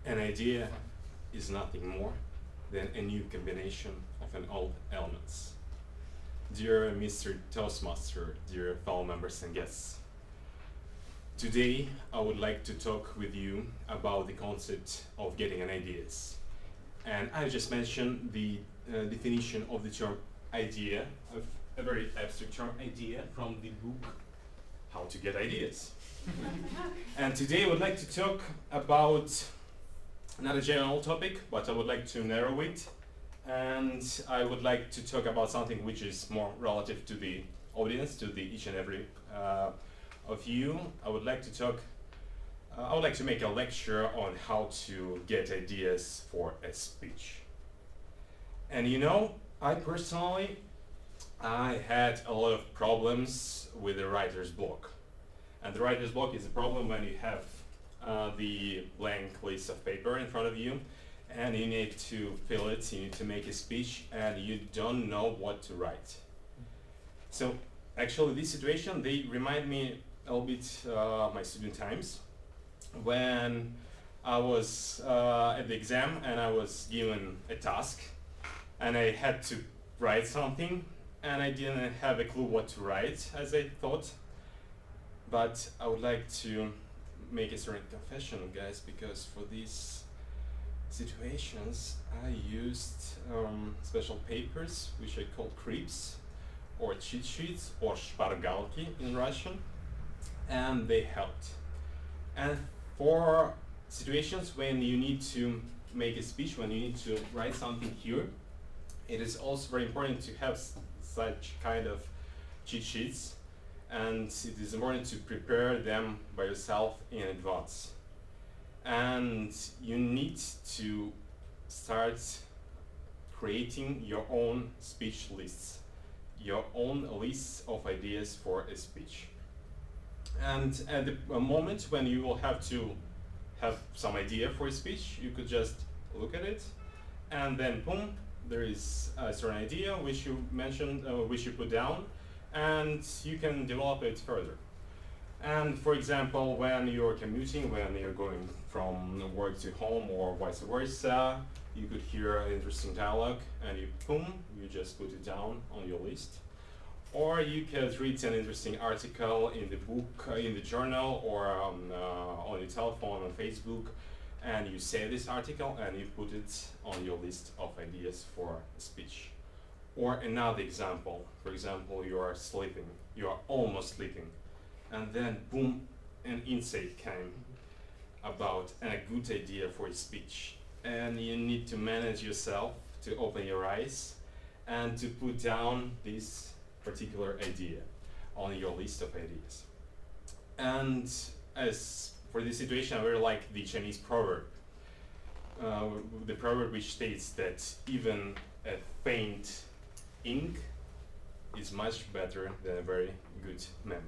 An idea is nothing more than a new combination of an old elements. Dear Mr. Toastmaster, dear fellow members and guests, today I would like to talk with you about the concept of getting an ideas. And I just mentioned the definition of the term idea, of a very abstract term, idea, from the book How to Get Ideas. And today I would like to talk about not a general topic, but I would like to narrow it, and I would like to talk about something which is more relative to the audience, to the each and every of you. I would like to make a lecture on how to get ideas for a speech. And you know, I had a lot of problems with the writer's block. And the writer's block is a problem when you have the blank list of paper in front of you, and you need to fill it, you need to make a speech, and you don't know what to write. So actually this situation, they remind me a little bit my student times, when I was at the exam and I was given a task, and I had to write something, and I didn't have a clue what to write, as I thought. But I would like to make a certain confession, guys, because for these situations I used special papers, which I call creeps, or cheat sheets, or shpargalki in Russian, and they helped. And for situations when you need to make a speech, when you need to write something here, it is also very important to have such kind of cheat sheets, and it is important to prepare them by yourself in advance. And you need to start creating your own speech lists, your own lists of ideas for a speech. And at the moment when you will have to have some idea for a speech, you could just look at it, and then boom, there is a certain idea which you mentioned, which you put down, and you can develop it further. And for example, when you're commuting, when you're going from work to home or vice versa, you could hear an interesting dialogue, and you just put it down on your list. Or you could read an interesting article in the book, in the journal, or on your telephone, on Facebook, and you save this article and you put it on your list of ideas for a speech. Or another example, for example, you are sleeping, you are almost sleeping, and then boom, an insight came about a good idea for a speech. And you need to manage yourself to open your eyes and to put down this particular idea on your list of ideas. And as for this situation, I really like the Chinese proverb, the proverb which states that even a faint ink is much better than a very good memory.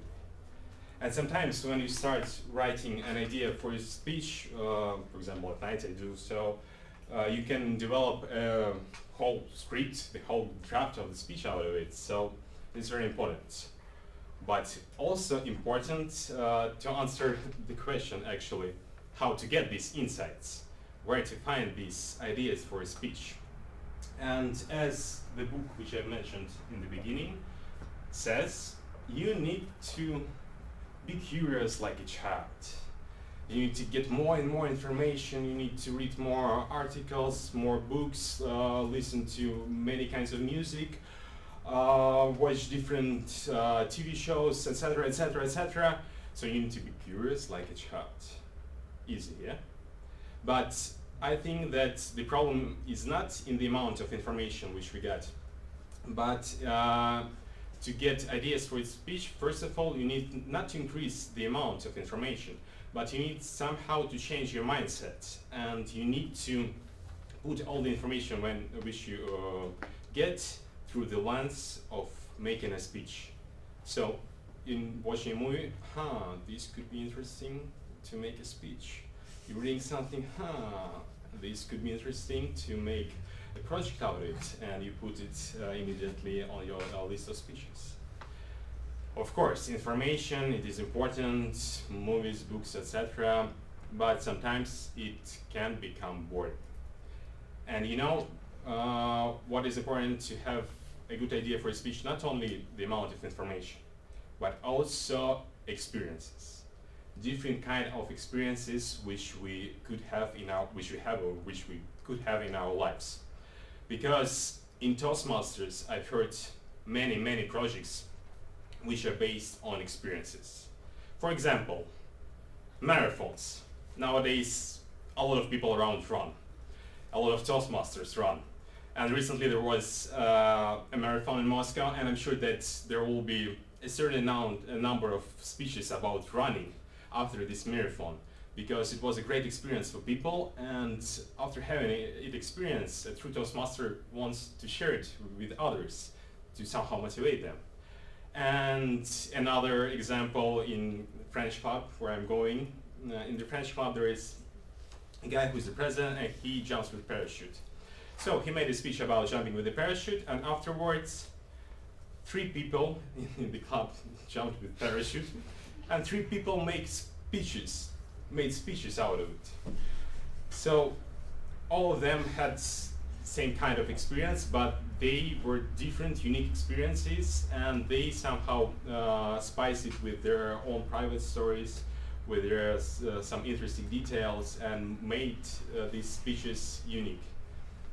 And sometimes when you start writing an idea for a speech, for example at night I do so, you can develop a whole script, the whole draft of the speech out of it. So it's very important. But also important to answer the question actually, how to get these insights, where to find these ideas for a speech. And as the book which I mentioned in the beginning says, you need to be curious like a child. You need to get more and more information, you need to read more articles, more books, listen to many kinds of music, watch different TV shows, etc., etc., etc. So you need to be curious like a child. Easy, yeah? But I think that the problem is not in the amount of information which we get, but to get ideas for a speech, first of all, you need not to increase the amount of information, but you need somehow to change your mindset, and you need to put all the information which you get through the lens of making a speech. So in watching a movie, this could be interesting to make a speech. You're reading something, this could be interesting to make a project out of it, and you put it immediately on your list of speeches. Of course, information, it is important, movies, books, etc. but sometimes it can become boring. And you know what is important to have a good idea for a speech, not only the amount of information, but also experiences. Different kind of experiences which we could have in our, which we have or which we could have in our lives. Because in Toastmasters, I've heard many projects which are based on experiences. For example, marathons. Nowadays, a lot of people around run. A lot of Toastmasters run. And recently there was a marathon in Moscow, and I'm sure that there will be a certain number of speeches about running after this marathon, because it was a great experience for people, and after having it experienced, a true Toastmaster wants to share it with others to somehow motivate them. And another example in French club where I'm going, in the French club there is a guy who's the president, and he jumps with parachute. So he made a speech about jumping with a parachute, and afterwards 3 people in the club jumped with parachute, and 3 people made speeches out of it. So all of them had same kind of experience, but they were different, unique experiences, and they somehow spiced it with their own private stories, with their some interesting details, and made these speeches unique.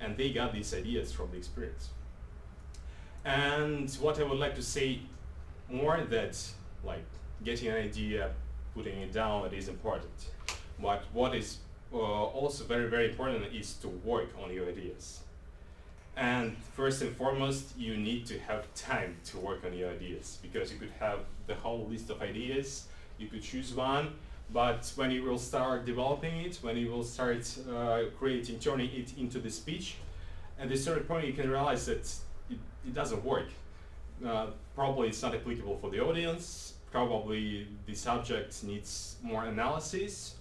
And they got these ideas from the experience. And what I would like to say more, that like getting an idea, putting it down, it is important. But what is also very important is to work on your ideas. And first and foremost, you need to have time to work on your ideas, because you could have the whole list of ideas, you could choose one, but when you will start developing it, when you will start turning it into the speech, at a certain point you can realize that it doesn't work. Probably it's not applicable for the audience, probably the subject needs more analysis,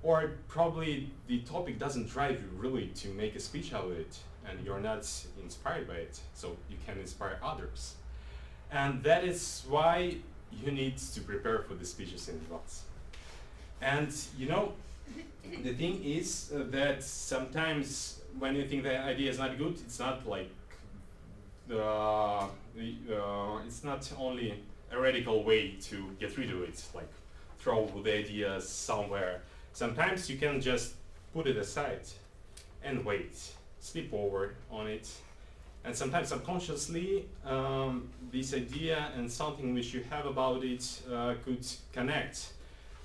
or probably the topic doesn't drive you really to make a speech out of it, and you're not inspired by it, so you can inspire others. And that is why you need to prepare for the speeches in advance. And you know, the thing is that sometimes when you think the idea is not good, it's not like it's not only a radical way to get rid of it, like throw the idea somewhere. Sometimes you can just put it aside and wait, sleep over on it, and sometimes subconsciously this idea and something which you have about it could connect,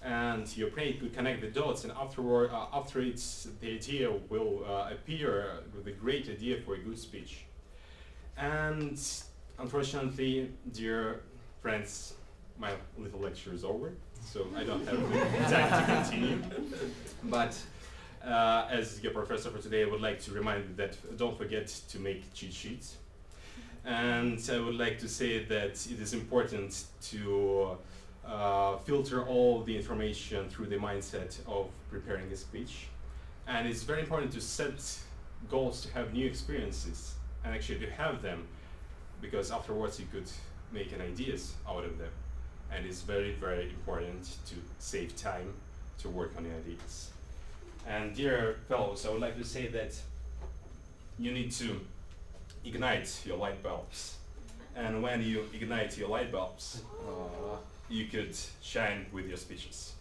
and your brain could connect the dots, and afterward, after it's, the idea will appear with a great idea for a good speech. And unfortunately, dear friends, my little lecture is over, so I don't have time to continue. But as your professor for today, I would like to remind you that don't forget to make cheat sheets. And I would like to say that it is important to filter all the information through the mindset of preparing a speech. And it's very important to set goals to have new experiences and actually to have them, because afterwards you could make an ideas out of them. And it's very important to save time to work on the ideas. And dear fellows, I would like to say that you need to ignite your light bulbs. And when you ignite your light bulbs, you could shine with your speeches.